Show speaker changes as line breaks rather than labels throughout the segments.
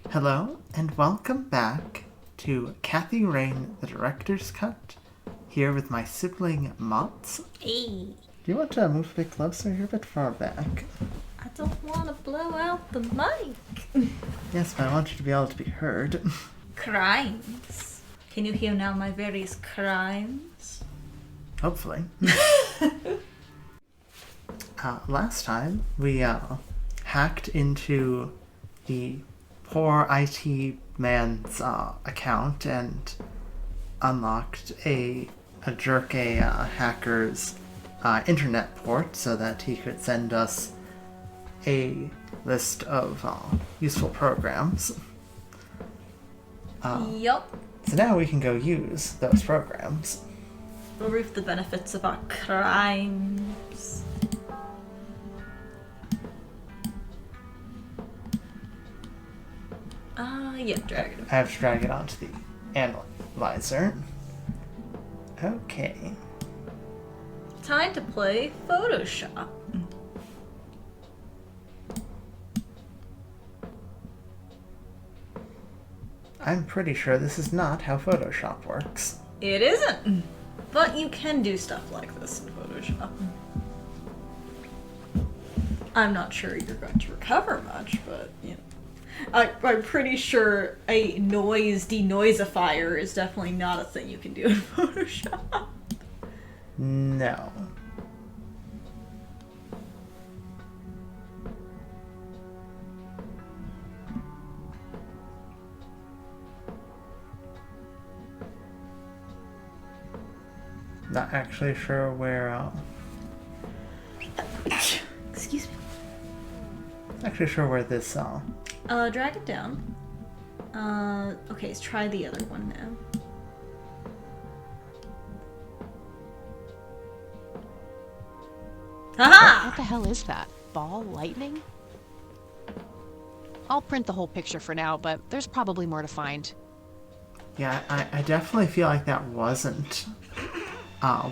Hello, and welcome back to Kathy Rain, the Director's Cut, here with my sibling Mott's.
Hey.
Do you want to move a bit closer? You're a bit far back.
I don't want to blow out the mic.
Yes, but I want you to be able to be heard.
Crimes. Can you hear now my various crimes?
Hopefully. Last time, we hacked into the poor IT man's account and unlocked a hacker's internet port so that he could send us a list of useful programs.
Yup.
So now we can go use those programs.
We'll reap the benefits of our crimes. Yeah, drag it.
I have to drag it onto the analyzer. Okay.
Time to play Photoshop.
I'm pretty sure this is not how Photoshop works.
It isn't. But you can do stuff like this in Photoshop. I'm not sure you're going to recover much, but, you know. I'm pretty sure a noise denoisifier is definitely not a thing you can do in Photoshop.
No. Not actually sure where,
Excuse me.
Actually sure where this,
Drag it down. Okay, let's try the other one now. Haha!
What the hell is that? Ball lightning? I'll print the whole picture for now, but there's probably more to find.
Yeah, I definitely feel like that wasn't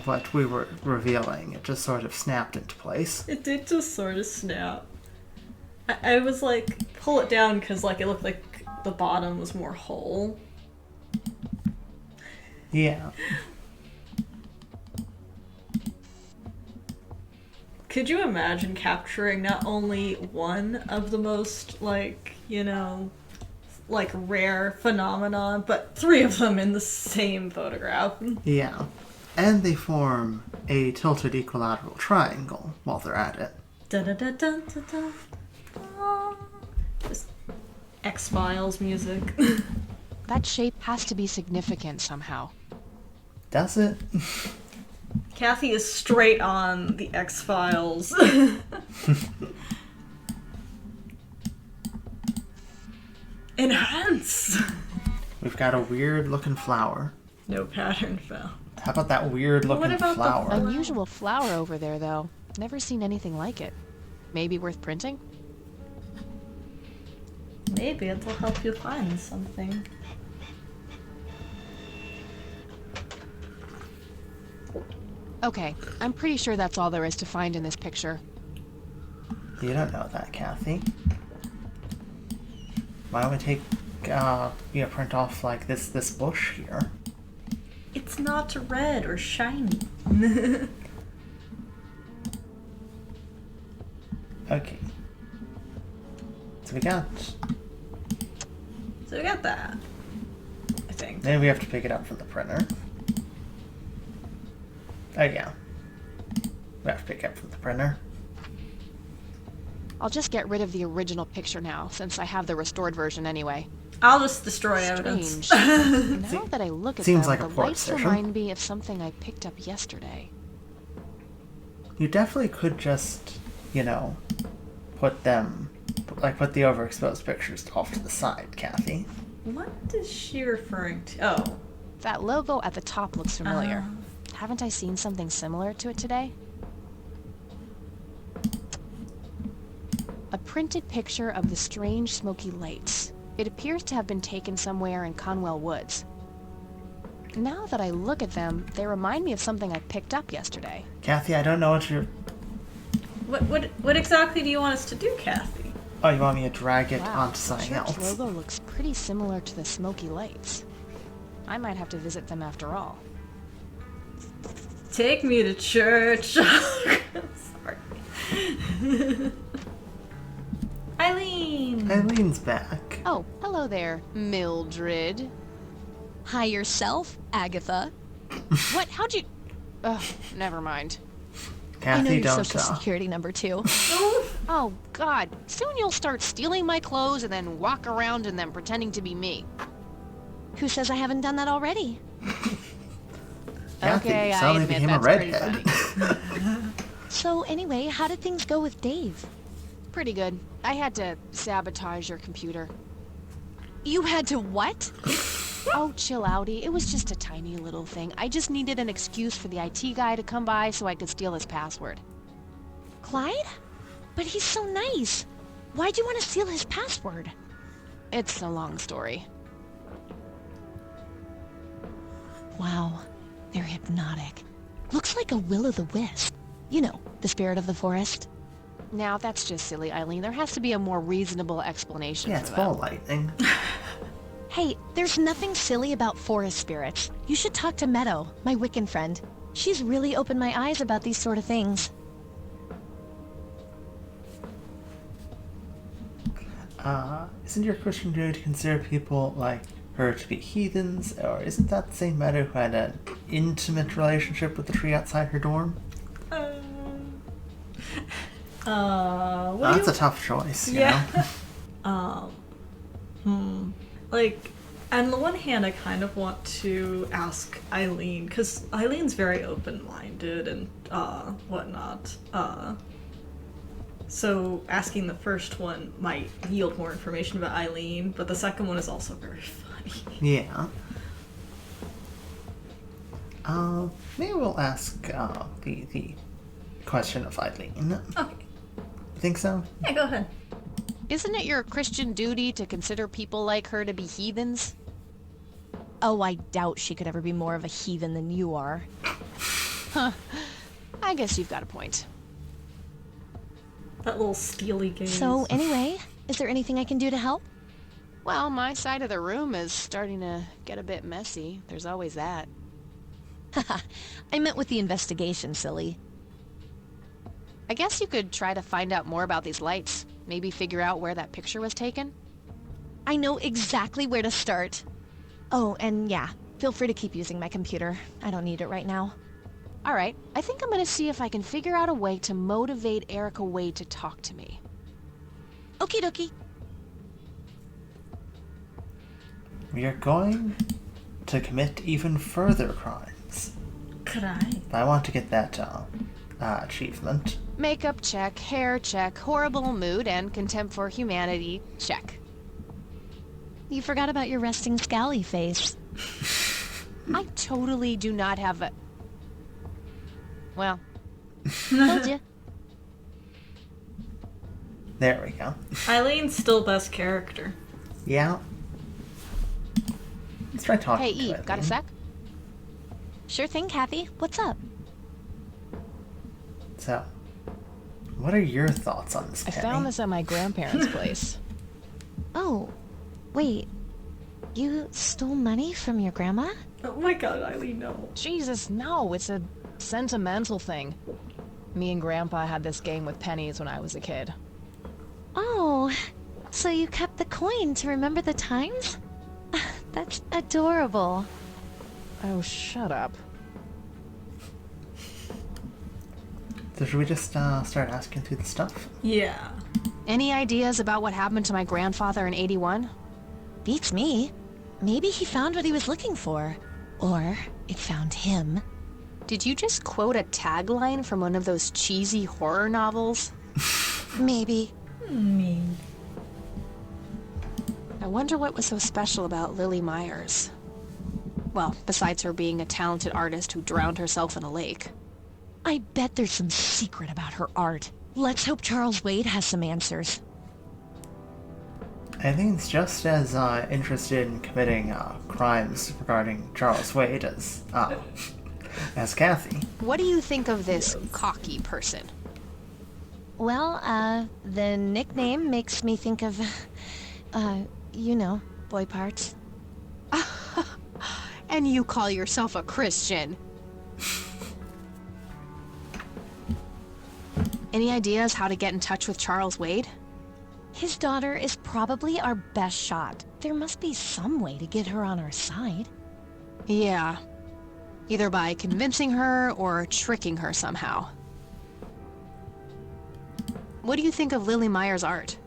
what we were revealing. It just sort of snapped into place.
It did just sort of snap. I was like, pull it down because like it looked like the bottom was more whole.
Yeah.
Could you imagine capturing not only one of the most, like, you know, like rare phenomenon, but three of them in the same photograph?
Yeah. And they form a tilted equilateral triangle while they're at it.
Da da da da da da. Just X-Files music.
That shape has to be significant somehow.
Does it?
Kathy is straight on the X-Files. Enhance!
We've got a weird looking flower.
No pattern found.
How about that weird looking
What about the
flower?
Unusual flower over there, though. Never seen anything like it. Maybe worth printing?
Maybe it'll help you find something.
Okay, I'm pretty sure that's all there is to find in this picture.
You don't know that, Kathy. Why don't we take, print off, like, this bush here?
It's not red or shiny.
Okay. So we got...
So we got that, I think.
Then we have to pick it up from the printer. Oh, yeah. We have to pick it up from the printer.
I'll just get rid of the original picture now, since I have the restored version anyway.
I'll just destroy evidence.
Strange. Now that I look at
Seems
them,
like a
the
port
lights
session.
remind me of something I picked up yesterday.
You definitely could just, you know, put the overexposed pictures off to the side, Kathy.
What is she referring to? Oh.
That logo at the top looks familiar. Haven't I seen something similar to it today? A printed picture of the strange smoky lights. It appears to have been taken somewhere in Conwell Woods. Now that I look at them, they remind me of something I picked up yesterday.
Kathy, I don't know what you're...
What exactly do you want us to do, Kathy?
Oh, you want me to drag it
Wow,
onto
the
something
church
else?
logo looks pretty similar to the smoky lights. I might have to visit them after all.
Take me to church. Sorry. Eileen!
Eileen's back.
Oh, hello there, Mildred.
Hi yourself, Agatha.
What? How'd you... Ugh, never mind.
I know
Kathy,
your
don't
social security number too.
Oh, God. Soon you'll start stealing my clothes and then walk around in them pretending to be me.
Who says I haven't done that already?
Kathy,
Okay,
you
I
suddenly
admit
became a
that's pretty
redhead.
funny.
So anyway, how did things go with Dave?
Pretty good. I had to sabotage your computer.
You had to what?
Oh, chill outy. It was just a tiny little thing. I just needed an excuse for the IT guy to come by so I could steal his password.
Clyde? But he's so nice. Why'd you want to steal his password?
It's a long story.
Wow, they're hypnotic. Looks like a will-o'-the-wisp. You know, the spirit of the forest.
Now, that's just silly, Eileen. There has to be a more reasonable explanation
Yeah,
for
it's
that.
ball lightning.
Hey, there's nothing silly about forest spirits. You should talk to Meadow, my Wiccan friend. She's really opened my eyes about these sort of things.
Isn't your Christian duty to consider people like her to be heathens, or isn't that the same Meadow who had an intimate relationship with the tree outside her dorm?
What
That's a tough choice, you
Yeah.
know?
Like, on the one hand, I kind of want to ask Eileen, because Eileen's very open-minded and whatnot. So asking the first one might yield more information about Eileen, but the second one is also very funny.
Yeah. Maybe we'll ask the question of Eileen.
Okay.
You think so?
Yeah, go ahead.
Isn't it your Christian duty to consider people like her to be heathens?
Oh, I doubt she could ever be more of a heathen than you are.
Huh. I guess you've got a point.
That little steely gaze.
So anyway, is there anything I can do to help?
Well, my side of the room is starting to get a bit messy. There's always that.
I meant with the investigation, silly.
I guess you could try to find out more about these lights. Maybe figure out where that picture was taken.
I know exactly where to start. Oh, and yeah, feel free to keep using my computer. I don't need it right now.
All right, I think I'm gonna see if I can figure out a way to motivate Erica Wade to talk to me.
Okie dokie.
We are going to commit even further crimes.
Could I?
I want to get that achievement.
Makeup check, hair check, horrible mood, and contempt for humanity check.
You forgot about your resting scally face.
I totally do not have a... Well,
Told ya.
There we go.
Eileen's still best character.
Yeah. Let's try talking
hey
to
E,
Eileen.
got a sec?
Sure thing, Kathy. What's up?
So, what are your thoughts on this,
I
Penny?
found this at my grandparents' place.
Oh, wait. You stole money from your grandma?
Oh my god, Eileen, no.
Jesus, no, it's a sentimental thing. Me and Grandpa had this game with pennies when I was a kid.
Oh, so you kept the coin to remember the times? That's adorable.
Oh, shut up.
So should we just start asking through the stuff?
Yeah.
Any ideas about what happened to my grandfather in 81?
Beats me. Maybe he found what he was looking for. Or it found him.
Did you just quote a tagline from one of those cheesy horror novels?
Maybe.
Me.
I wonder what was so special about Lily Myers. Well, besides her being a talented artist who drowned herself in a lake.
I bet there's some secret about her art. Let's hope Charles Wade has some answers.
I think it's just as interested in committing crimes regarding Charles Wade as Kathy.
What do you think of this cocky person?
Well, the nickname makes me think of, you know, boy parts.
And you call yourself a Christian. Any ideas how to get in touch with Charles Wade?
His daughter is probably our best shot. There must be some way to get her on our side.
Yeah. Either by convincing her or tricking her somehow. What do you think of Lily Meyer's art?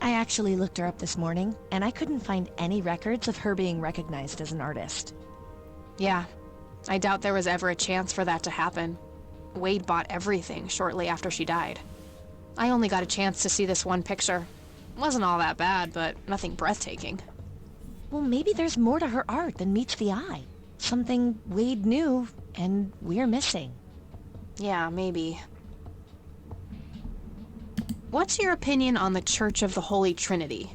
I actually looked her up this morning, and I couldn't find any records of her being recognized as an artist.
Yeah. I doubt there was ever a chance for that to happen. Wade bought everything shortly after she died. I only got a chance to see this one picture. Wasn't all that bad, but nothing breathtaking.
Well, maybe there's more to her art than meets the eye. Something Wade knew, and we're missing.
Yeah, maybe. What's your opinion on the Church of the Holy Trinity?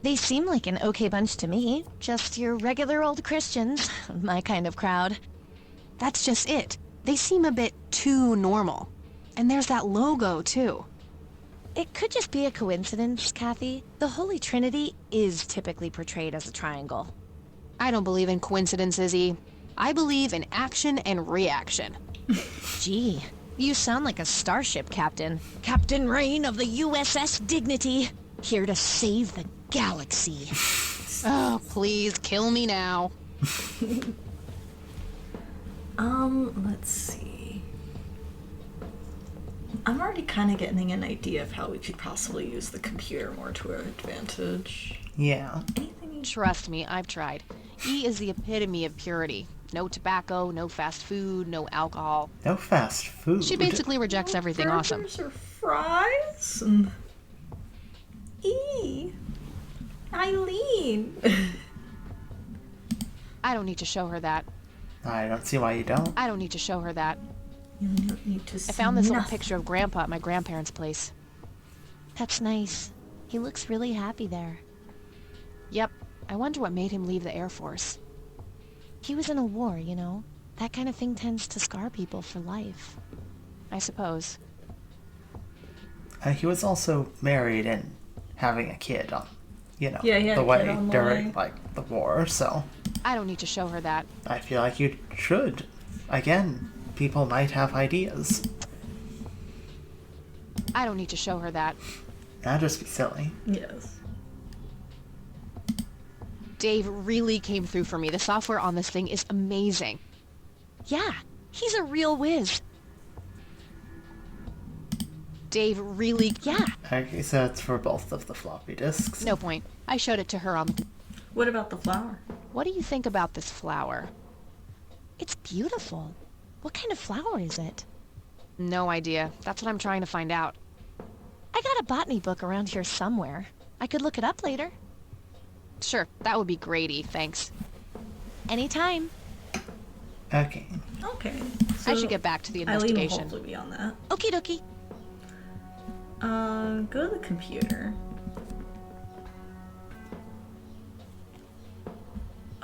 They seem like an okay bunch to me. Just your regular old Christians. My kind of crowd.
That's just it. They seem a bit too normal. And there's that logo, too.
It could just be a coincidence, Kathy. The Holy Trinity is typically portrayed as a triangle.
I don't believe in coincidence, Izzy. I believe in action and reaction.
Gee, you sound like a starship captain. Captain Rain of the USS Dignity. Here to save the galaxy.
Oh, please, kill me now.
Let's see. I'm already kind of getting an idea of how we could possibly use the computer more to our advantage.
Yeah.
Anything?
Trust me, I've tried. E is the epitome of purity. No tobacco, no fast food, no alcohol.
No fast food.
She basically rejects everything awesome.
Burgers or fries? Eileen!
I don't need to show her that.
I don't see why you don't.
I don't need to show her that.
You don't need to see
I found this little
nothing.
picture of Grandpa at my grandparents' place.
That's nice. He looks really happy there.
Yep. I wonder what made him leave the Air Force.
He was in a war, you know. That kind of thing tends to scar people for life.
I suppose.
He was also married and having a kid on,
Yeah, he had
the
a
way
kid on the
during
way.
like the war. So
I don't need to show her that.
I feel like you should. Again, people might have ideas.
I don't need to show her that.
That'd just be silly.
Yes.
Dave really came through for me. The software on this thing is amazing.
Yeah, he's a real whiz.
Dave really...
Yeah,
Okay, so it's for both of the floppy disks.
No point. I showed it to her on the...
What about the flower?
What do you think about this flower?
it's beautiful. What kind of flower is it?
No idea. That's what I'm trying to find out.
I got a botany book around here somewhere. I could look it up later.
Sure, that would be great, thanks.
Anytime.
Okay.
Okay.
I
so
should get back to the
Eileen will
investigation.
hopefully be on that.
Okie dokie.
Go to the computer.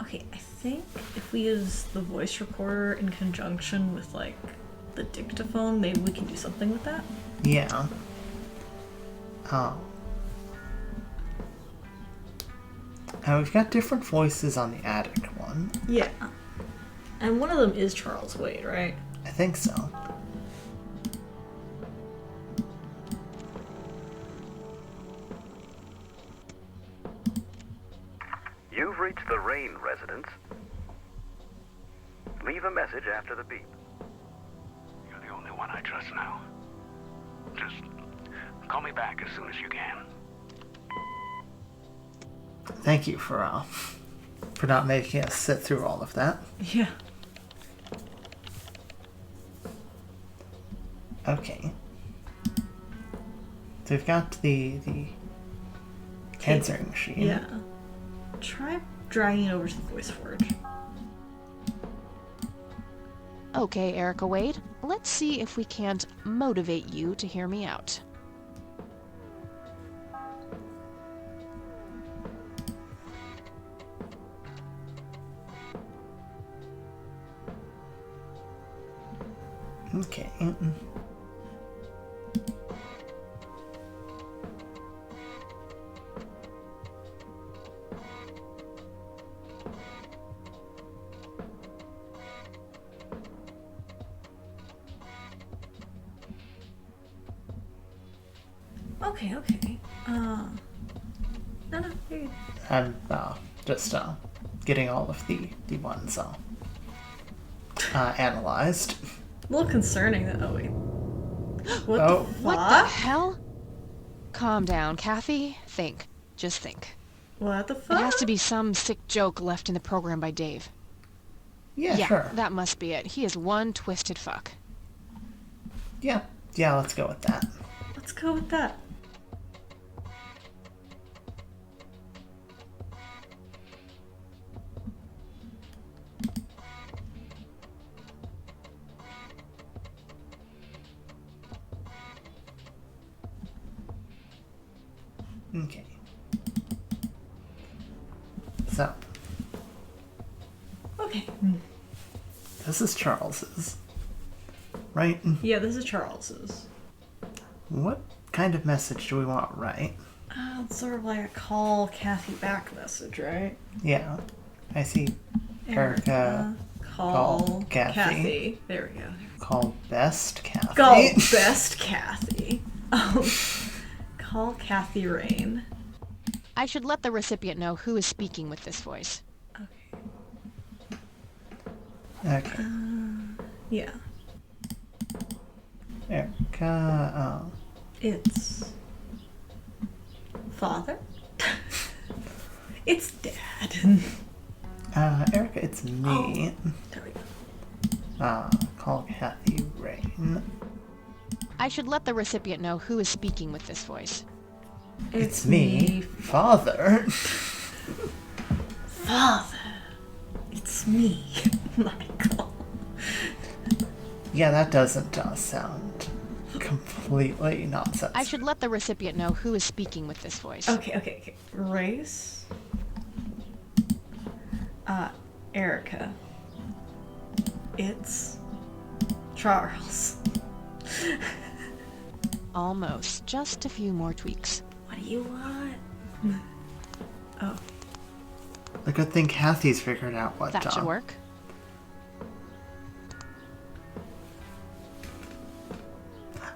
Okay, I think if we use the voice recorder in conjunction with, like, the dictaphone, maybe we can do something with that.
Yeah. Oh. We've got different voices on the attic one.
Yeah. And one of them is Charles Wade, right?
I think so.
You've reached the Rain residence. Leave a message after the beep.
You're the only one I trust now. Just call me back as soon as you can.
Thank you for not making us sit through all of that.
Yeah.
Okay. So we've got the answering machine.
Yeah. Try dragging it over to the voice forge.
Okay, Erica Wade. Let's see if we can't motivate you to hear me out.
Okay.
Okay. No, you're good.
I'm just getting all of the ones analyzed.
A little concerning that. Oh wait. What
Oh.
the fuck?
What the hell? Calm down, Kathy. Think. Just think.
What the
It
fuck?
has to be some sick joke left in the program by Dave.
Yeah, sure.
That must be it. He is one twisted fuck.
Yeah, let's go with that.
Let's go with that.
Okay. So,
Okay.
this is Charles's, right?
Yeah, this is Charles's.
What kind of message do we want, right?
It's sort of like a call Kathy back message, right?
Yeah. I see Erica,
Call
Kathy.
Kathy. There we go.
call best Kathy.
Call best Kathy. Call Kathy Rain.
I should let the recipient know who is speaking with this voice.
Okay.
Okay.
Yeah.
Erica,
It's father. It's dad.
Erica, it's me.
There we go.
Call Kathy Rain.
I should let the recipient know who is speaking with this voice.
It's me, father.
Father. It's me, Michael.
Yeah, that doesn't sound completely nonsense.
I should let the recipient know who is speaking with this voice.
Okay. Race. Erica. It's Charles.
Almost. Just a few more tweaks.
What do you want? Oh.
A good thing Kathy's figured out what
That should work.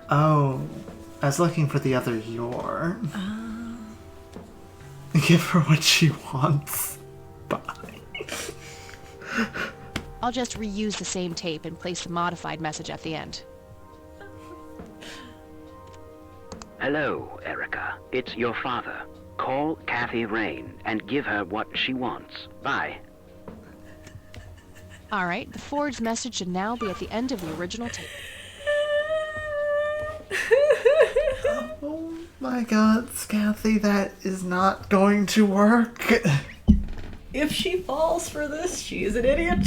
Oh, I was looking for the other your. Give her what she wants. Bye.
I'll just reuse the same tape and place the modified message at the end.
Hello, Erica. It's your father. Call Kathy Rain and give her what she wants. Bye.
Alright, the forged message should now be at the end of the original tape.
Oh my god, Kathy, that is not going to work.
If she falls for this, she is an idiot.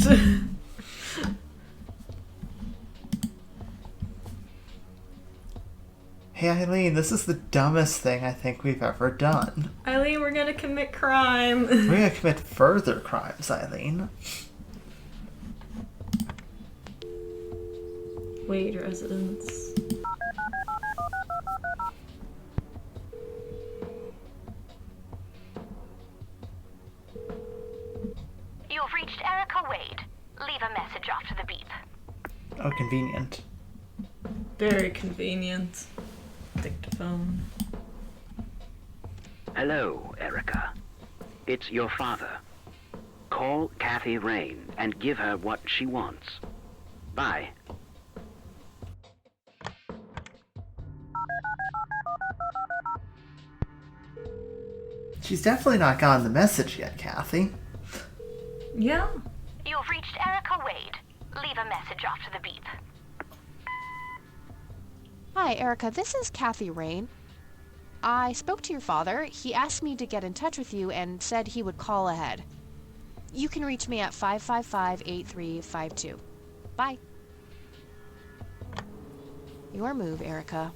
Hey Eileen, this is the dumbest thing I think we've ever done.
Eileen, we're gonna commit crime.
We're gonna commit further crimes, Eileen.
Wade residence.
You've reached Erica Wade. Leave a message after the beep.
Oh, convenient.
Very convenient. Dictaphone.
Hello, Erica. It's your father. Call Kathy Rain and give her what she wants. Bye.
She's definitely not gotten the message yet, Kathy.
Yeah.
You've reached Erica Wade. Leave a message after the beep.
Hi, Erica. This is Kathy Rain. I spoke to your father. He asked me to get in touch with you and said he would call ahead. You can reach me at 555-8352. Bye. Your move, Erica.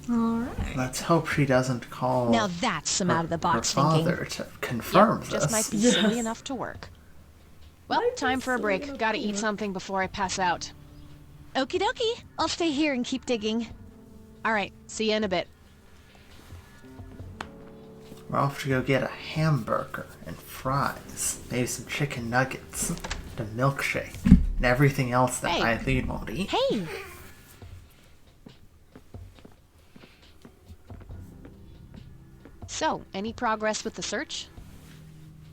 Alright.
Let's hope she doesn't call
Now that's some
her
out-of-the-box
father
thinking.
to confirm
Yep,
this.
just might be silly enough to work. Well, time for a break. Gotta eat something before I pass out.
Okie dokie. I'll stay here and keep digging.
Alright, see you in a bit.
We're off to go get a hamburger and fries, maybe some chicken nuggets, and a milkshake, and everything else that
Hey.
Eileen won't eat.
Hey!
So, any progress with the search?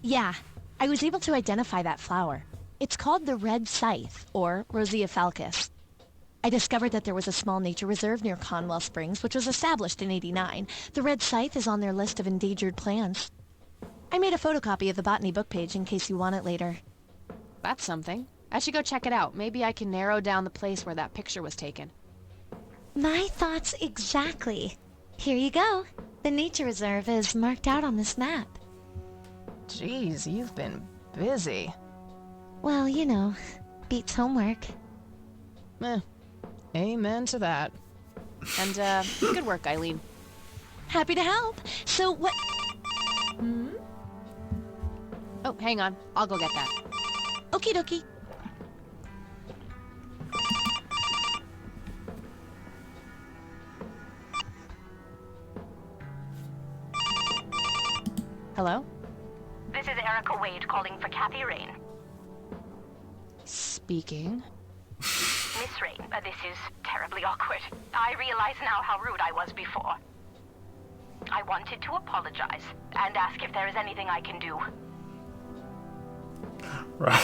Yeah, I was able to identify that flower. It's called the red scythe, or Rosea falcus. I discovered that there was a small nature reserve near Conwell Springs, which was established in '89. The red scythe is on their list of endangered plants. I made a photocopy of the botany book page in case you want it later.
That's something. I should go check it out. Maybe I can narrow down the place where that picture was taken.
My thoughts exactly. Here you go. The nature reserve is marked out on this map.
Jeez, you've been busy.
Well, you know, beats homework.
Amen to that.
And, good work, Eileen.
Happy to help. So what...
Oh, hang on. I'll go get that.
Okie dokie.
Hello?
This is Erica Wade calling for Kathy Rain.
Speaking.
Miss Rain, this is terribly awkward. I realize now how rude I was before. I wanted to apologize and ask if there is anything I can do.
Right.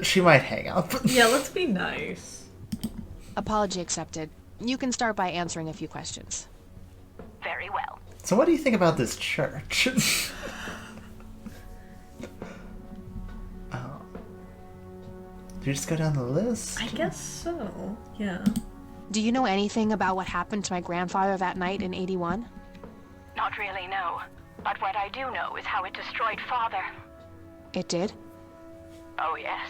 She might hang up.
Yeah, let's be nice.
Apology accepted. You can start by answering a few questions.
Very well.
So what do you think about this church? Do you just go down the list?
I guess so, yeah.
Do you know anything about what happened to my grandfather that night in '81?
Not really, no. But what I do know is how it destroyed Father.
It did?
Oh, yes.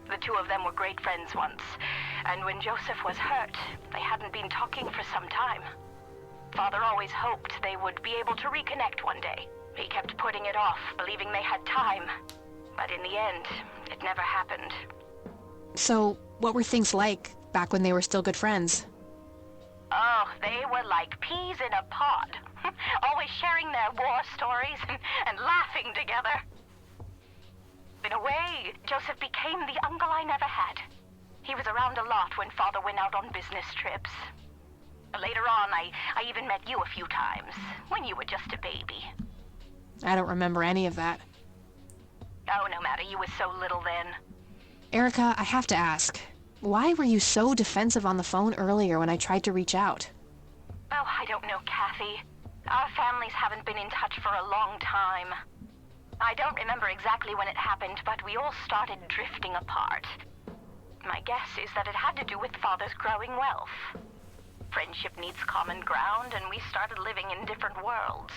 The two of them were great friends once. And when Joseph was hurt, they hadn't been talking for some time. Father always hoped they would be able to reconnect one day. He kept putting it off, believing they had time. But in the end, it never happened.
So, what were things like back when they were still good friends?
Oh, they were like peas in a pod. Always sharing their war stories and laughing together. In a way, Joseph became the uncle I never had. He was around a lot when Father went out on business trips. Later on, I even met you a few times, when you were just a baby.
I don't remember any of that.
Oh, no matter, you were so little then.
Erica, I have to ask, why were you so defensive on the phone earlier when I tried to reach out?
Oh, I don't know, Kathy. Our families haven't been in touch for a long time. I don't remember exactly when it happened, but we all started drifting apart. My guess is that it had to do with Father's growing wealth. Friendship needs common ground, and we started living in different worlds.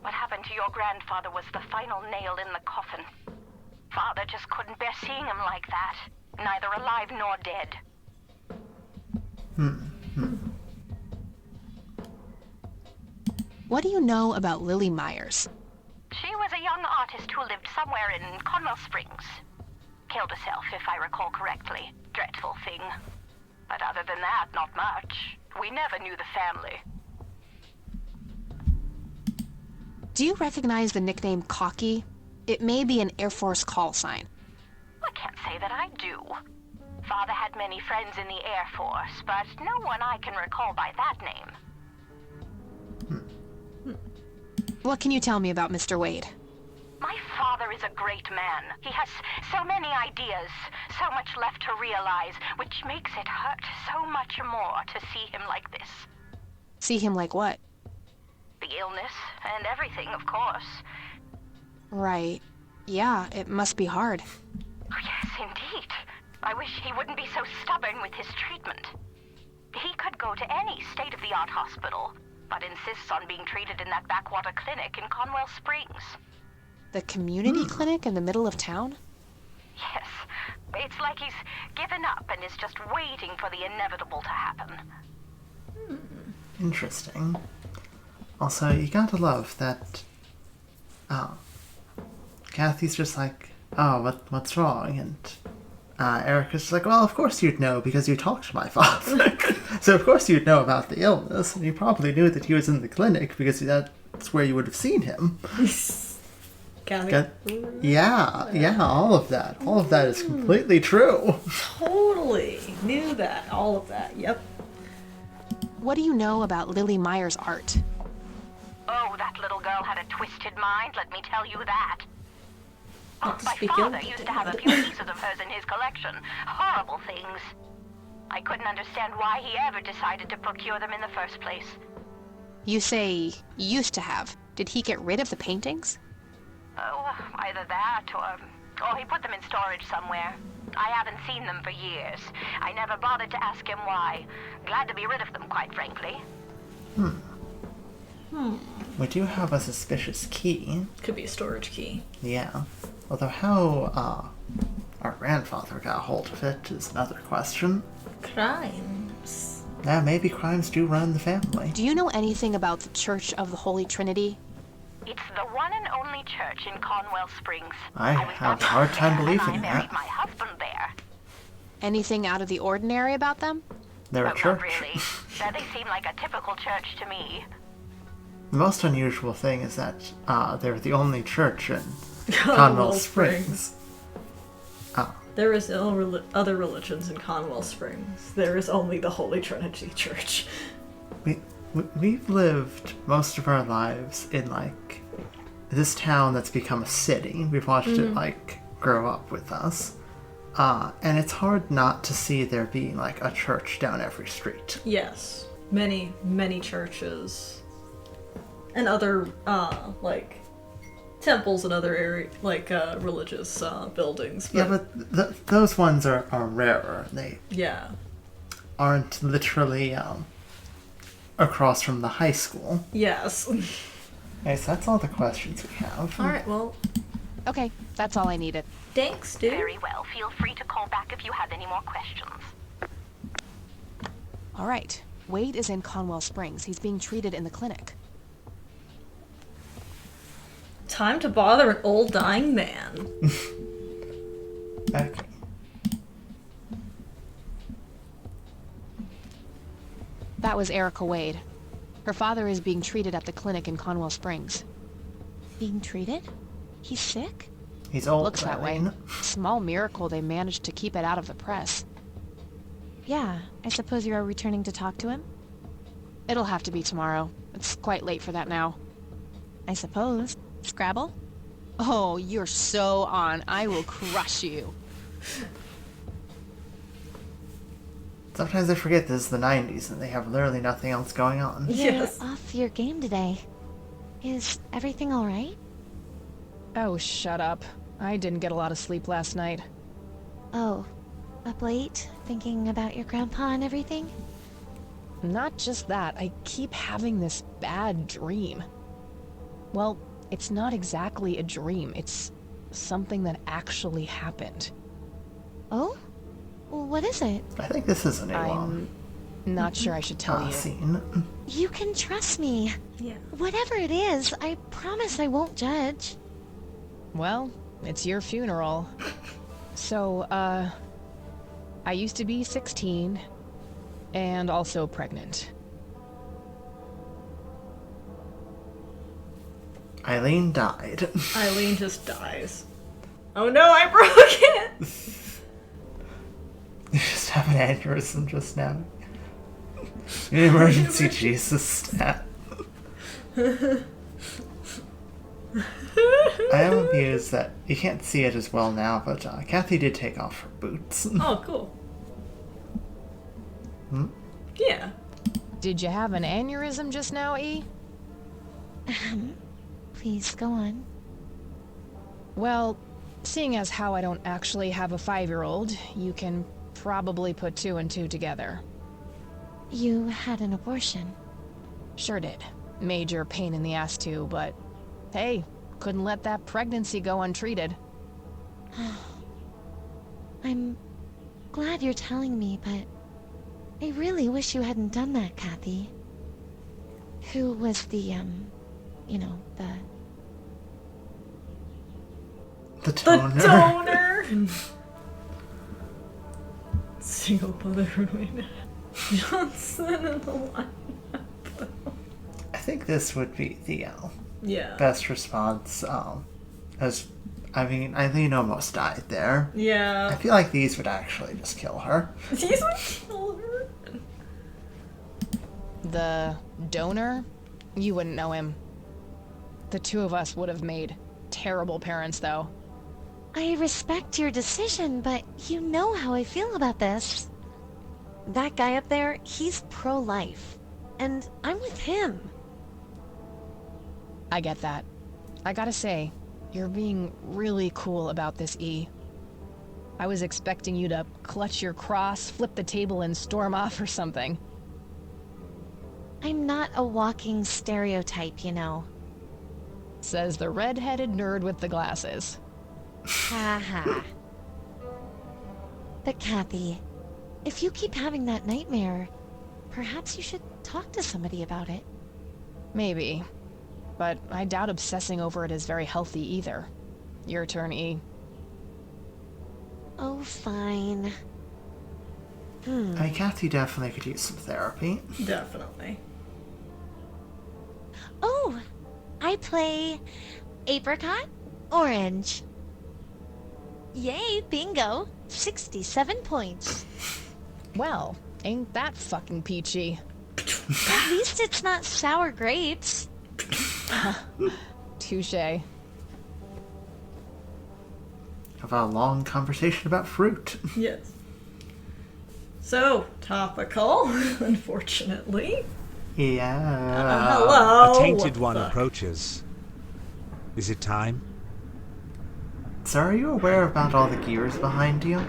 What happened to your grandfather was the final nail in the coffin. Father just couldn't bear seeing him like that, neither alive nor dead.
What do you know about Lily Myers?
She was a young artist who lived somewhere in Conwell Springs. Killed herself, if I recall correctly. Dreadful thing. But other than that, not much. We never knew the family.
Do you recognize the nickname Cocky? It may be an Air Force call sign.
I can't say that I do. Father had many friends in the Air Force, but no one I can recall by that name.
What can you tell me about Mr. Wade?
My father is a great man. He has so many ideas, so much left to realize, which makes it hurt so much more to see him like this.
See him like what?
The illness and everything, of course.
Right. Yeah, it must be hard.
Oh, yes, indeed. I wish he wouldn't be so stubborn with his treatment. He could go to any state-of-the-art hospital, but insists on being treated in that backwater clinic in Conwell Springs.
The community clinic in the middle of town?
Yes. It's like he's given up and is just waiting for the inevitable to happen.
Interesting. Also, you gotta love that... Kathy's just like, oh, what's wrong? And Erica's just like, well, of course you'd know because you talked to my father. So of course you'd know about the illness, and you probably knew that he was in the clinic because that's where you would have seen him. Yeah, all of that. All of that is completely true.
Totally. Knew that. All of that. Yep.
What do you know about Lily Meyer's art?
Oh, that little girl had a twisted mind, let me tell you that.
Not to
My
speak ill
father
of the
used to have a
dead.
few pieces of hers in his collection. Horrible things. I couldn't understand why he ever decided to procure them in the first place.
You say used to have. Did he get rid of the paintings?
Oh, either that or he put them in storage somewhere. I haven't seen them for years. I never bothered to ask him why. Glad to be rid of them, quite frankly.
We do have a suspicious key.
Could be a storage key.
Yeah. Although how our grandfather got hold of it is another question.
Crimes.
Yeah, maybe crimes do run in the family.
Do you know anything about the Church of the Holy Trinity?
It's the one and only church in Conwell Springs.
I
was
have a
baptized
hard time
there,
believing
and I married
that.
my husband there.
Anything out of the ordinary about them?
They're a
Well,
church.
not really. They seem like a typical church to me.
The most unusual thing is that they're the only church in Conwell Springs.
There is no other religions in Conwell Springs. There is only the Holy Trinity Church.
We've lived most of our lives in, like, this town that's become a city. We've watched it, like, grow up with us. And it's hard not to see there being, like, a church down every street.
Yes. Many, many churches. And other, like, temples and other religious buildings.
Yeah, but those ones are rarer. They
Yeah.
aren't literally across from the high school.
Yes.
Okay, so that's all the questions we have.
Alright, well,
Okay, that's all I needed.
thanks, dude.
Very well. Feel free to call back if you have any more questions.
All right. Wade is in Conwell Springs. He's being treated in the clinic.
Time to bother an old dying man.
Okay.
That was Erica Wade. Her father is being treated at the clinic in Conwell Springs.
Being treated? He's sick?
He's old.
Looks that way.
Eileen.
Small miracle they managed to keep it out of the press.
Yeah, I suppose you're returning to talk to him?
It'll have to be tomorrow. It's quite late for that now.
I suppose. Scrabble?
Oh, you're so on. I will crush you.
Sometimes I forget this is the 90s and they have literally nothing else going on.
Yes.
You're off your game today. Is everything alright?
Oh, shut up. I didn't get a lot of sleep last night.
Oh, up late? Thinking about your grandpa and everything?
Not just that, I keep having this bad dream. Well, it's not exactly a dream, it's something that actually happened.
Oh? What is it?
I think this is a new
I'm not sure I should tell you.
scene.
You can trust me.
Yeah.
Whatever it is, I promise I won't judge.
Well, it's your funeral. So, I used to be 16, and also pregnant.
Eileen died.
Eileen just dies. Oh no, I broke it!
You just have an aneurysm just now. An emergency Jesus stat. I am amused that you can't see it as well now, but Kathy did take off her boots.
Oh, cool. Yeah.
Did you have an aneurysm just now, E?
Please, go on.
Well, seeing as how I don't actually have a 5-year-old, you can probably put 2 and 2 together.
You had an abortion.
Sure did. Major pain in the ass too, but hey, couldn't let that pregnancy go untreated.
I'm glad you're telling me, but I really wish you hadn't done that, Kathy. Who was the, you know,
The
The
toner.
donor! Single mother remain Johnson in the line.
I think this would be the
Yeah.
best response. As I mean, Eileen almost died there. I
Yeah.
feel like these would actually just kill her.
These would kill her.
The donor? You wouldn't know him. The two of us would have made terrible parents, though.
I respect your decision, but you know how I feel about this. That guy up there, he's pro-life. And I'm with him.
I get that. I gotta say, you're being really cool about this, E. I was expecting you to clutch your cross, flip the table, and storm off or something.
I'm not a walking stereotype, you know.
Says the red-headed nerd with the glasses.
Ha ha. But Kathy, if you keep having that nightmare, perhaps you should talk to somebody about it.
Maybe. But I doubt obsessing over it is very healthy either. Your turn, E.
Oh, fine.
I mean, Kathy definitely could use some therapy.
Definitely.
Oh, I play apricot, orange. Yay, bingo. 67 points.
Well, ain't that fucking peachy.
At least it's not sour grapes.
Touché.
Have a long conversation about fruit.
Yes. So, topical, unfortunately.
Yeah.
Hello.
A tainted
What
one
the-
approaches. Is it time?
So are you aware about all the gears behind you?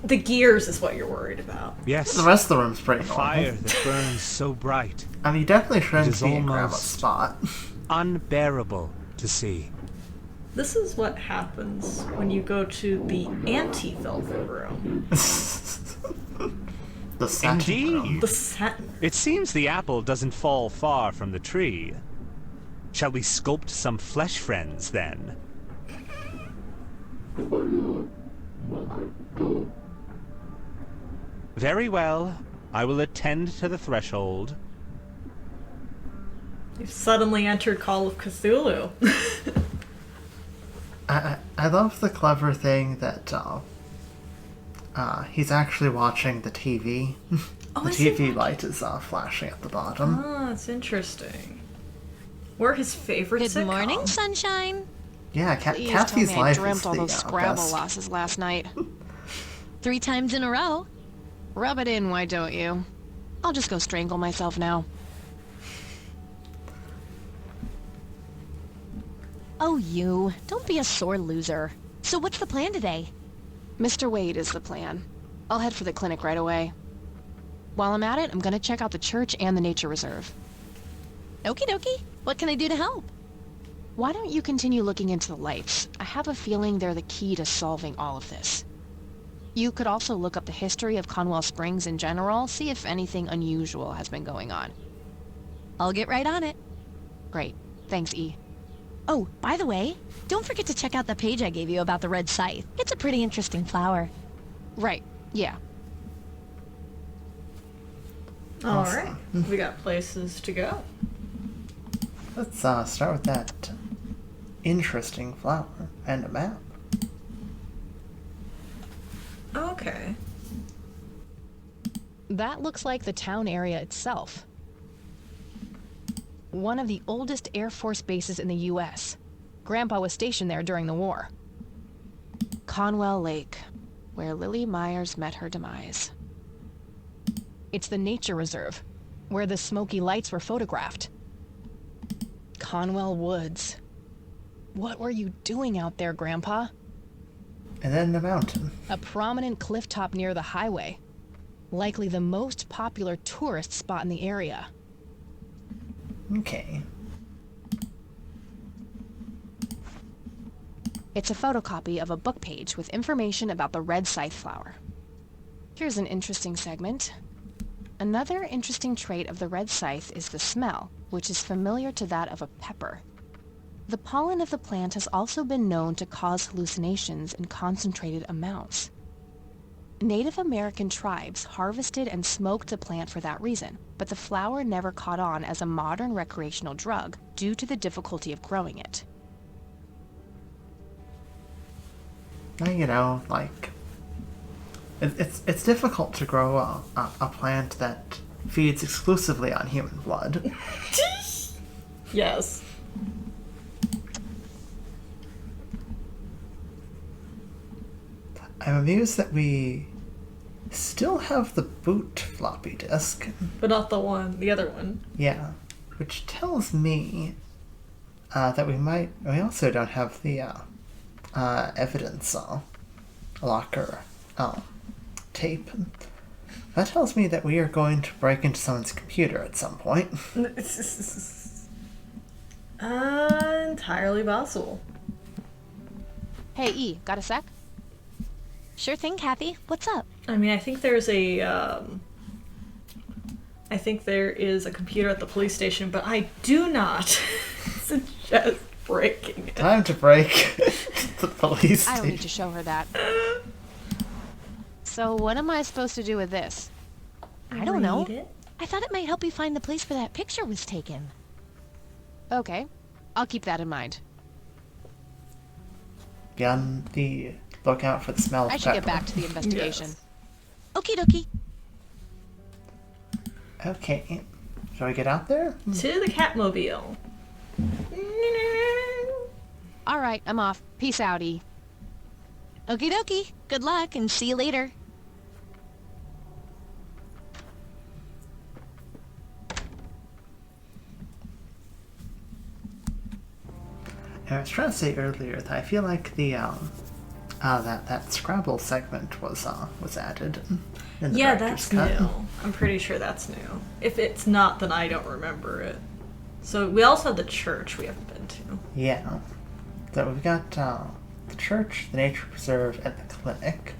The gears is what you're worried about.
Yes.
The rest of the room's
A
pretty
fire
normal.
that burns so bright,
I mean, you definitely shouldn't
is
be in Grandma's
almost-
spot.
unbearable to see.
This is what happens when you go to the anti-velvet room.
The Satin Room.
Indeed.
The satin.
It seems the apple doesn't fall far from the tree. Shall we sculpt some flesh friends, then? Very well. I will attend to the threshold.
You've suddenly entered Call of Cthulhu.
I love the clever thing that he's actually watching the TV.
Oh,
The
is he
TV light is flashing at the bottom.
Oh, that's interesting. We're his favorite
Good
sitcom.
morning, sunshine.
Yeah,
Please
Kathy's
tell me I
life
dreamt
is
all
the
those Scrabble
best.
losses last night.
3 times in a row.
Rub it in, why don't you? I'll just go strangle myself now.
Oh, you. Don't be a sore loser. So what's the plan today?
Mr. Wade is the plan. I'll head for the clinic right away. While I'm at it, I'm gonna check out the church and the nature reserve.
Okie dokie. What can I do to help?
Why don't you continue looking into the lights? I have a feeling they're the key to solving all of this. You could also look up the history of Conwell Springs in general, see if anything unusual has been going on.
I'll get right on it.
Great. Thanks, E.
Oh, by the way, don't forget to check out the page I gave you about the red scythe. It's a pretty interesting flower.
Right. Yeah.
Alright. We got places to go.
Let's start with that interesting flower and a map.
Okay.
That looks like the town area itself. One of the oldest Air Force bases in the U.S. Grandpa was stationed there during the war.
Conwell Lake, where Lily Myers met her demise.
It's the nature reserve, where the smoky lights were photographed. Conwell Woods. What were you doing out there, Grandpa?
And then the mountain.
A prominent clifftop near the highway. Likely the most popular tourist spot in the area.
Okay.
It's a photocopy of a book page with information about the red scythe flower. Here's an interesting segment. Another interesting trait of the red scythe is the smell, which is familiar to that of a pepper. The pollen of the plant has also been known to cause hallucinations in concentrated amounts. Native American tribes harvested and smoked the plant for that reason, but the flower never caught on as a modern recreational drug due to the difficulty of growing it.
Now, you know, like, it's difficult to grow a plant that feeds exclusively on human blood.
Yes.
I'm amused that we still have the boot floppy disk.
But not the other one.
Yeah. Which tells me that we also don't have the evidence locker tape. That tells me that we are going to break into someone's computer at some point.
Entirely possible.
Hey, E, got a sec?
Sure thing, Kathy. What's up?
I mean, I think there's I think there is a computer at the police station, but I do not suggest breaking it.
Time to break the police
I don't need
station.
to show her that. So what am I supposed to do with this?
I don't know.
Read it?
I thought it might help you find the place where that picture was taken.
Okay, I'll keep that in mind.
Be on the lookout for the smell of
I should get
pepper.
back to the investigation.
Yes.
Okie dokie.
Okay. Shall we get out there?
To the Catmobile.
All right, I'm off. Peace out, E.
Okie dokie. Good luck and see you later.
I was trying to say earlier that I feel like the that Scrabble segment was added in the
Yeah,
director's
that's
cut.
new. I'm pretty sure that's new. If it's not, then I don't remember it. So we also have the church we haven't been to.
Yeah. So we've got the church, the nature preserve, and the clinic.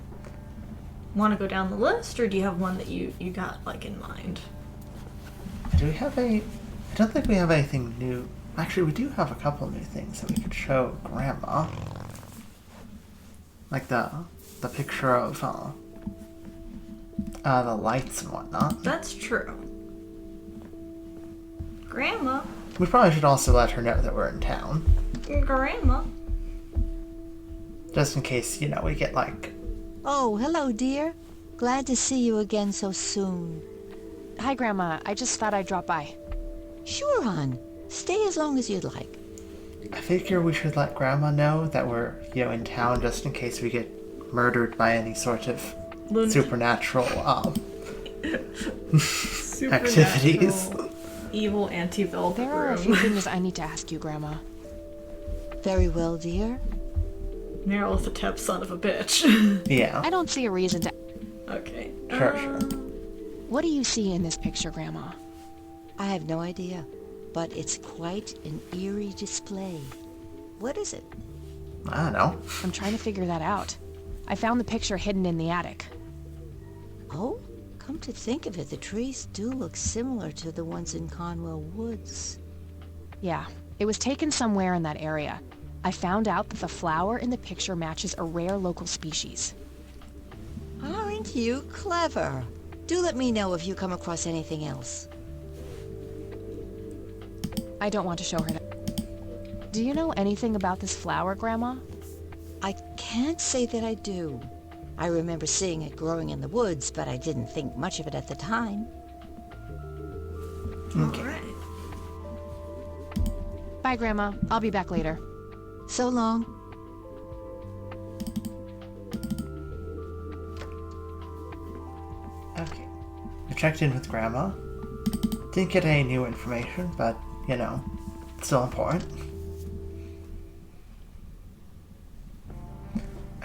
Want to go down the list, or do you have one that you got like in mind?
Do we have I don't think we have anything new. Actually, we do have a couple new things that we could show Grandma. Like the picture of the lights and whatnot.
That's true. Grandma.
We probably should also let her know that we're in town.
Grandma.
Just in case, we get like...
Oh, hello, dear. Glad to see you again so soon.
Hi, Grandma. I just thought I'd drop by.
Sure, hon. Stay as long as you'd like.
I figure we should let Grandma know that we're, in town just in case we get murdered by any sort of supernatural activities.
Evil anti-velvet
There are a few things I need to ask you, Grandma.
Very well, dear.
Meryl is a tep son of a bitch.
Yeah.
I don't see a reason to...
Okay.
Sure.
What do you see in this picture, Grandma?
I have no idea, but it's quite an eerie display. What is it?
I don't know.
I'm trying to figure that out. I found the picture hidden in the attic.
Oh, come to think of it, the trees do look similar to the ones in Conwell Woods.
Yeah, it was taken somewhere in that area. I found out that the flower in the picture matches a rare local species.
Aren't you clever? Do let me know if you come across anything else.
I don't want to show her that. Do you know anything about this flower, Grandma?
I can't say that I do. I remember seeing it growing in the woods, but I didn't think much of it at the time.
Alright.
Bye, Grandma. I'll be back later.
So long.
Okay. I checked in with Grandma. Didn't get any new information, but, still important.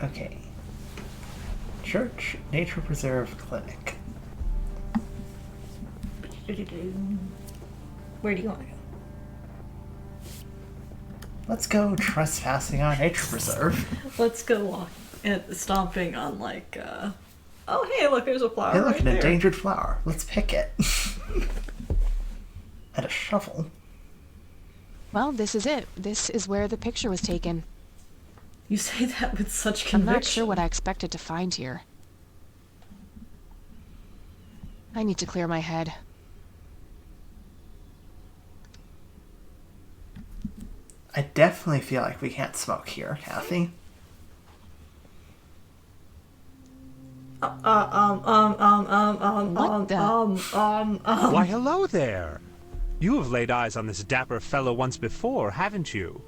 Okay. Church, Nature Preserve, Clinic.
Where do you want to go?
Let's go trespassing on Nature Preserve.
Let's go walk and stomping on oh hey, look, there's a flower.
Hey, look,
right
an
there.
endangered flower. Let's pick it. And a shovel.
Well, this is it. This is where the picture was taken.
You say that with such
I'm
conviction.
not sure what I expected to find here. I need to clear my head.
I definitely feel like we can't smoke here, Kathy.
Why, hello there. You have laid eyes on this dapper fellow once before, haven't you?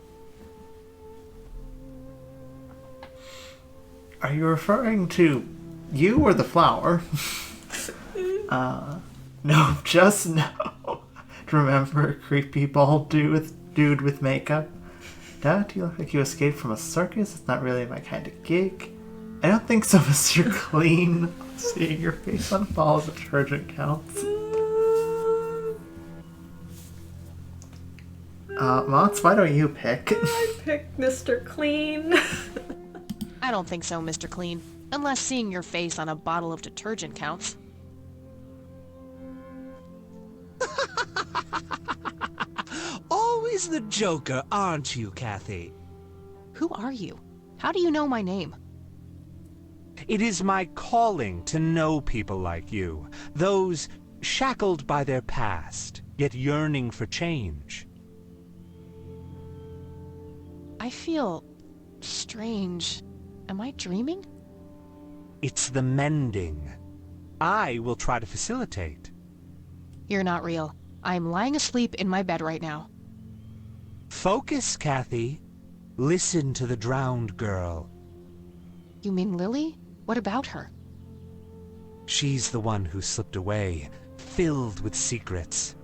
Are you referring to you or the flower? No, just no. Remember a creepy bald dude with makeup? Don't you look like you escaped from a circus? It's not really my kind of gig. I don't think so, Mr. Clean. Seeing your face on a ball of detergent counts. Mots, why don't you pick?
I picked Mr. Clean.
I don't think so, Mr. Clean. Unless seeing your face on a bottle of detergent counts.
Always the joker, aren't you, Kathy?
Who are you? How do you know my name?
It is my calling to know people like you, those shackled by their past, yet yearning for change.
I feel strange. Am I dreaming?
It's the mending. I will try to facilitate.
You're not real. I'm lying asleep in my bed right now.
Focus, Kathy. Listen to the drowned girl.
You mean Lily? What about her?
She's the one who slipped away, filled with secrets.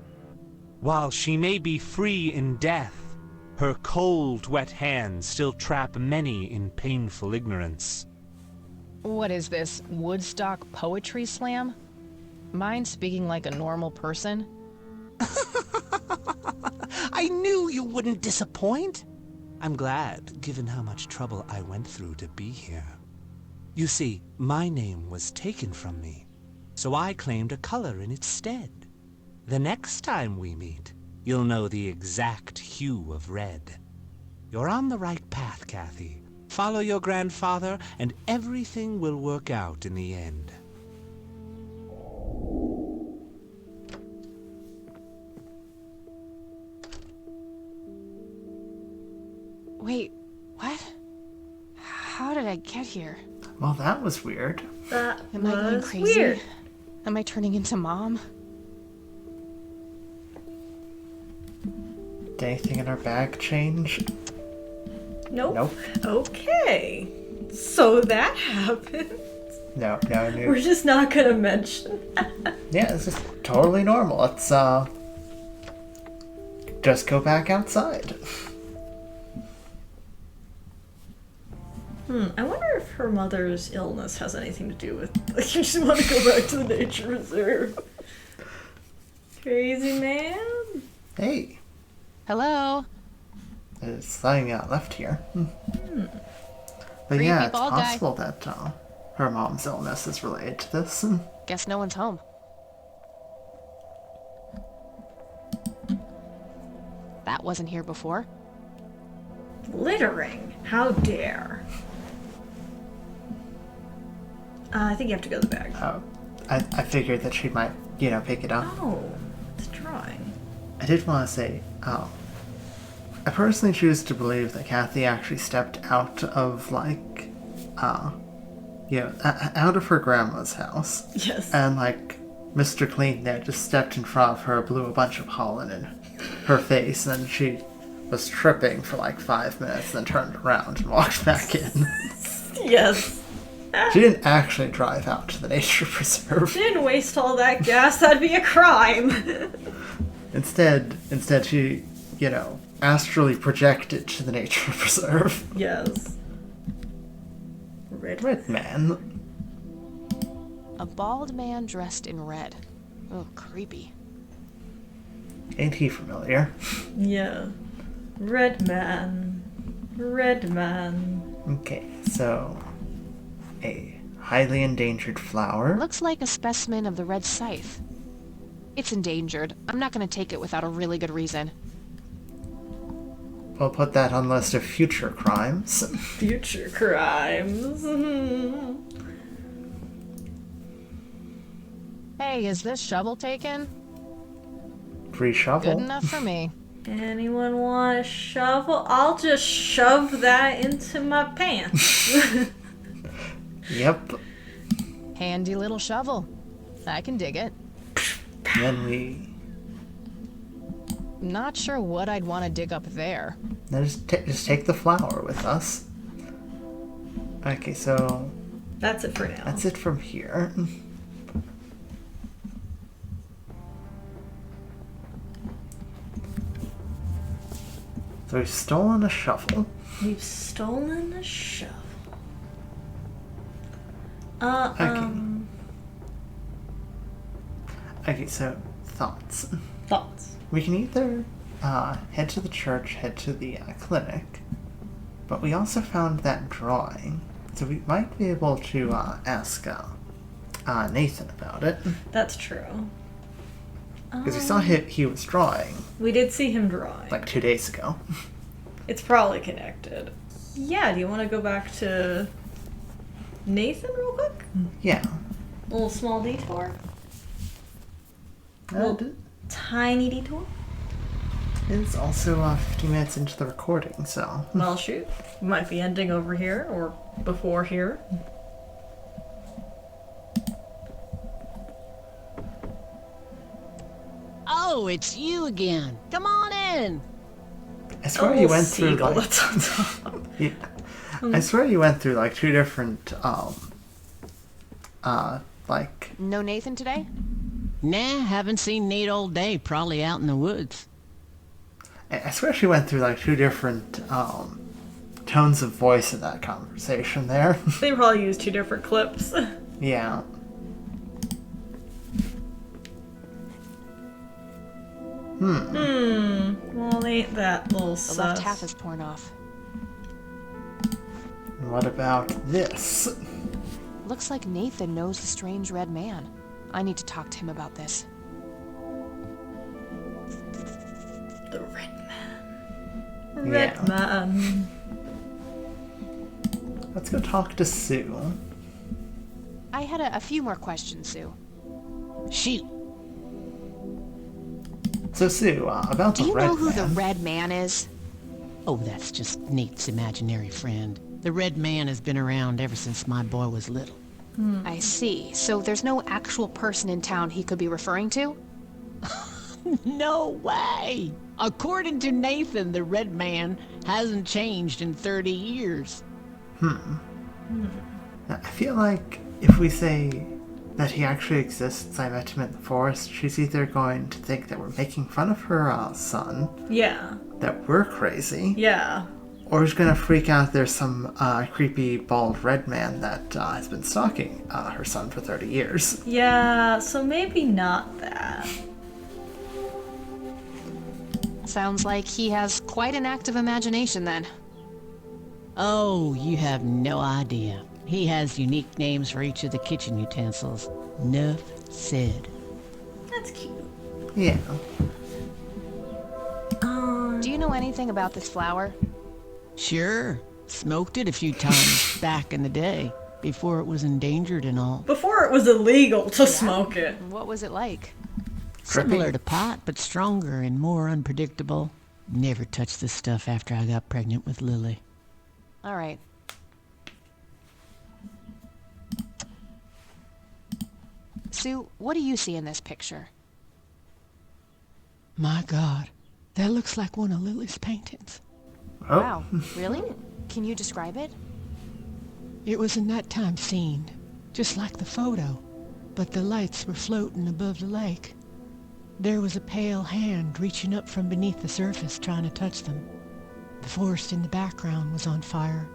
While she may be free in death, her cold, wet hands still trap many in painful ignorance.
What is this, Woodstock Poetry Slam? Mind speaking like a normal person?
I knew you wouldn't disappoint. I'm glad, given how much trouble I went through to be here. You see, my name was taken from me, so I claimed a color in its stead. The next time we meet, you'll know the exact hue of red. You're on the right path, Kathy. Follow your grandfather, and everything will work out in the end.
Wait, what? How did I get here?
Well, that was weird.
That
Am I going
was
crazy?
weird.
Am I turning into Mom?
Did anything in our bag change?
Nope.
Nope.
Okay. So that happened.
No.
We're just not gonna mention that.
Yeah, this is totally normal. Let's, just go back outside.
I wonder if her mother's illness has anything to do with, like, you just want to go back to the nature reserve. Crazy man.
Hey,
Hello?
there's something left here. But
Creepy
yeah, it's
bald guy.
possible that her mom's illness is related to this.
Guess no one's home. That wasn't here before.
Littering. How dare. I think you have to go to the bag.
I figured that she might, pick it up.
Oh, it's drawing.
I did want to say, I personally choose to believe that Kathy actually stepped out of, out of her grandma's house.
Yes.
And, Mr. Clean there just stepped in front of her, blew a bunch of pollen in her face, and she was tripping for 5 minutes, then turned around and walked back in.
Yes.
She didn't actually drive out to the nature preserve.
She didn't waste all that gas. That'd be a crime.
Instead she, astrally projected to the nature preserve.
Yes.
Red man.
A bald man dressed in red. Oh, creepy.
Ain't he familiar?
Yeah. Red man. Red man.
Okay, so a highly endangered flower.
Looks like a specimen of the red scythe. It's endangered. I'm not gonna take it without a really good reason.
We'll put that on the list of future crimes.
Future crimes.
Hey, is this shovel taken?
Free shovel.
Good enough for me.
Anyone want a shovel? I'll just shove that into my pants.
Yep.
Handy little shovel. I can dig it.
Then we...
Not sure what I'd want to dig up there.
Then just take the flower with us. Okay, so...
That's it for now.
That's it from here. So we've stolen a shovel.
We've stolen a shovel.
Okay, so thoughts.
Thoughts.
We can either head to the church, head to the clinic, but we also found that drawing, so we might be able to ask Nathan about it.
That's true.
Because we saw he was drawing.
We did see him drawing.
Like 2 days ago.
It's probably connected. Yeah, do you want to go back to Nathan real quick?
Yeah.
A little small detour? Tiny detour?
It's also 50 minutes into the recording, so...
Well, shoot. We might be ending over here, or before here.
Oh, it's you again. Come on in.
I swear you went through
seagull
like...
that's on top.
Yeah. I swear you went through like 2 different, like...
No Nathan today?
Nah, haven't seen Nate all day. Probably out in the woods.
I swear she went through like 2 different, tones of voice in that conversation there.
They probably used 2 different clips.
Yeah.
Well, ain't that little
The
sus.
left half is torn off.
What about this?
Looks like Nathan knows the strange red man. I need to talk to him about this.
The red man. Red man.
Let's go talk to Sue.
I had a few more questions, Sue.
Shoot.
So Sue, about
Do
the
you
red
know who
man.
the red man is?
Oh, that's just Nate's imaginary friend. The red man has been around ever since my boy was little.
I see. So there's no actual person in town he could be referring to?
No way! According to Nathan, the red man hasn't changed in 30 years.
Now, I feel like if we say that he actually exists, I met him in the forest, she's either going to think that we're making fun of her son,
Yeah.
that we're crazy,
Yeah.
or she's gonna freak out there's some creepy bald red man that has been stalking her son for 30 years.
Yeah, so maybe not that.
Sounds like he has quite an active imagination then.
Oh, you have no idea. He has unique names for each of the kitchen utensils. Nuff said.
That's cute.
Yeah.
Do you know anything about this flower?
Sure. Smoked it a few times back in the day, before it was endangered and all.
Before it was illegal to smoke it.
What was it like?
Similar to pot, but stronger and more unpredictable. Never touched this stuff after I got pregnant with Lily.
All right. Sue, what do you see in this picture?
My God, that looks like one of Lily's paintings.
Oh.
Wow, really? Can you describe it?
It was a nighttime scene, just like the photo, but the lights were floating above the lake. There was a pale hand reaching up from beneath the surface trying to touch them. The forest in the background was on fire,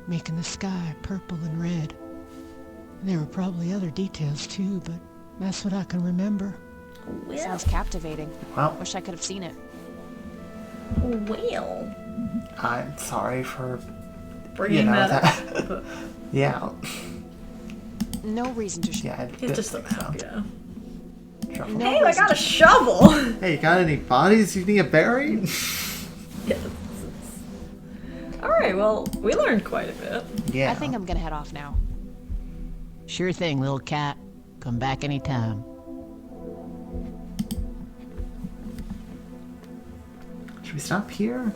making the sky purple and red. There were probably other details too, but that's what I can remember.
Sounds captivating.
Well,
Wish I could have seen it.
Well.
I'm sorry for
Bringing that up.
Yeah.
No reason to
Yeah.
It's just a map, yeah.
Shovel.
No
Hey, I
reason
got a
to-
shovel!
Hey, you got any bodies you need to bury?
Yes. Alright, well, we learned quite a bit.
Yeah.
I think I'm gonna head off now.
Sure thing, little cat. Come back anytime.
Should we stop here?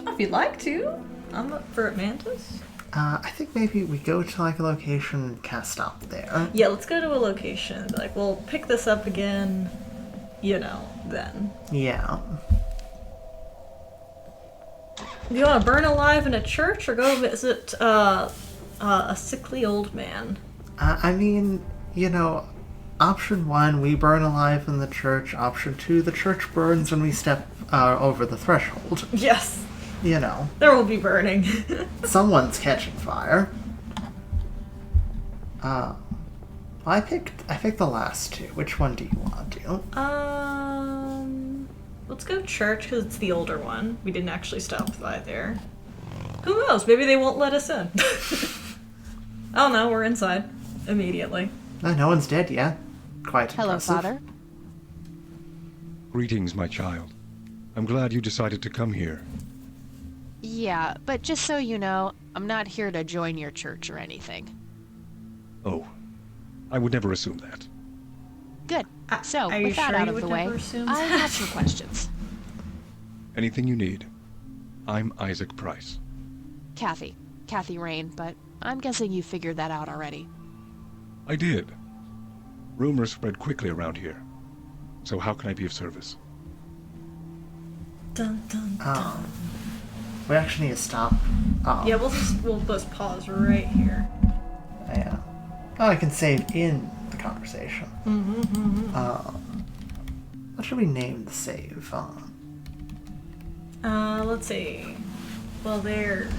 If you'd like to. I'm up for it, Mantis.
I think maybe we go to like a location and cast out there.
Yeah, let's go to a location and be like, we'll pick this up again, then.
Yeah.
Do you want to burn alive in a church or go visit a sickly old man?
I mean, option 1, we burn alive in the church. Option 2, the church burns when we step over the threshold.
Yes.
There
will be burning.
Someone's catching fire. I picked the last 2. Which one do you want to do?
Let's go church because it's the older one. We didn't actually stop by there. Who knows? Maybe they won't let us in. Oh no, we're inside immediately.
No one's dead yet. Quite
Hello,
impressive.
Father.
Greetings, my child. I'm glad you decided to come here.
Yeah, but just so you know, I'm not here to join your church or anything.
Oh, I would never assume that.
Good. So,
Are you
with that
sure
out
you
of
would
the way,
never assume
I
that?
have some questions.
Anything you need. I'm Isaac Price.
Kathy Rain, but I'm guessing you figured that out already.
I did. Rumors spread quickly around here. So how can I be of service?
Dun, dun, dun.
We actually need to stop.
Yeah, we'll just pause right here.
Yeah. Oh, I can save in the conversation. What should we name the save?
Let's see. Well, there's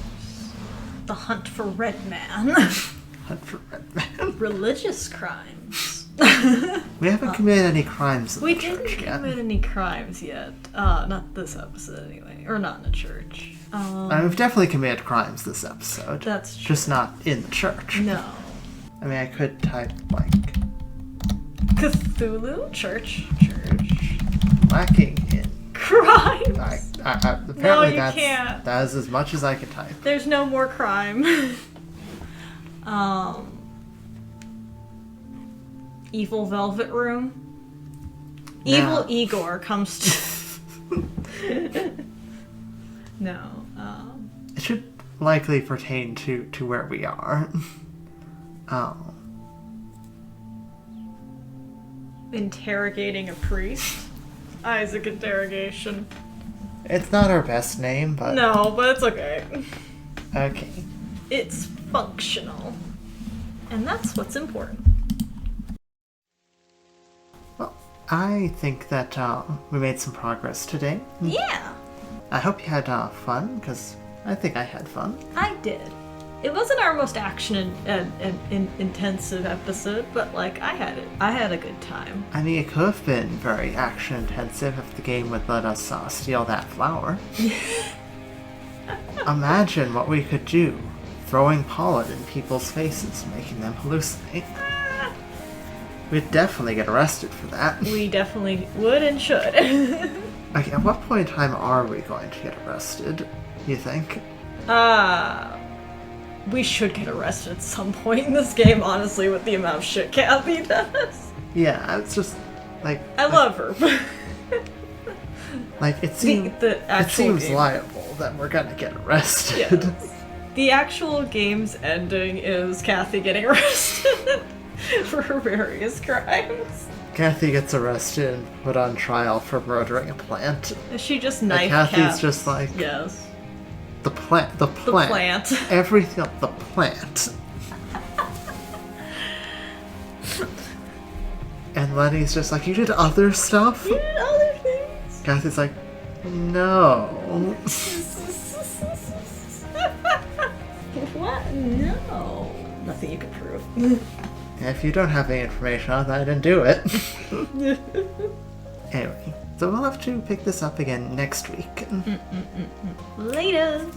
the hunt for Red Man.
Hunt for Red Man.
Religious crimes.
We haven't committed any crimes in
We
the
didn't
church yet.
commit any crimes yet. Not this episode, anyway. Or not in a church.
We've definitely committed crimes this episode.
That's true.
Just not in the church.
No.
I mean, I could type, like...
Cthulhu? Church.
Lacking in...
Crimes!
Apparently
No, you
that's,
can't.
that is as much as I can type.
There's no more crime. Evil Velvet Room.
No.
Evil Igor comes to... No.
It should likely pertain to where we are.
Interrogating a priest. Isaac interrogation.
It's not our best name, but...
No, but it's okay.
Okay.
It's functional. And that's what's important.
Well, I think that we made some progress today.
Yeah,
I hope you had fun, because I think I had fun.
I did. It wasn't our most action and intensive episode, but like I had a good time.
I mean, it could have been very action intensive if the game would let us steal that flower. Imagine what we could do, throwing pollen in people's faces, making them hallucinate. We'd definitely get arrested for that.
We definitely would and should.
Okay, at what point in time are we going to get arrested, you think?
We should get arrested at some point in this game, honestly, with the amount of shit Kathy does.
Yeah, it's just, like...
I love her.
Like, it seems liable that we're gonna get arrested.
Yes. The actual game's ending is Kathy getting arrested for her various crimes.
Kathy gets arrested and put on trial for murdering a plant.
She just
And
knife
Kathy's
caps.
just like...
Yes.
The plant. Everything up the plant. And Lenny's just like, you did other stuff?
You did other things?
Kathy's like, no.
What? No. Nothing you can prove.
If you don't have any information on that, I didn't do it. Anyway, so we'll have to pick this up again next week.
Laters.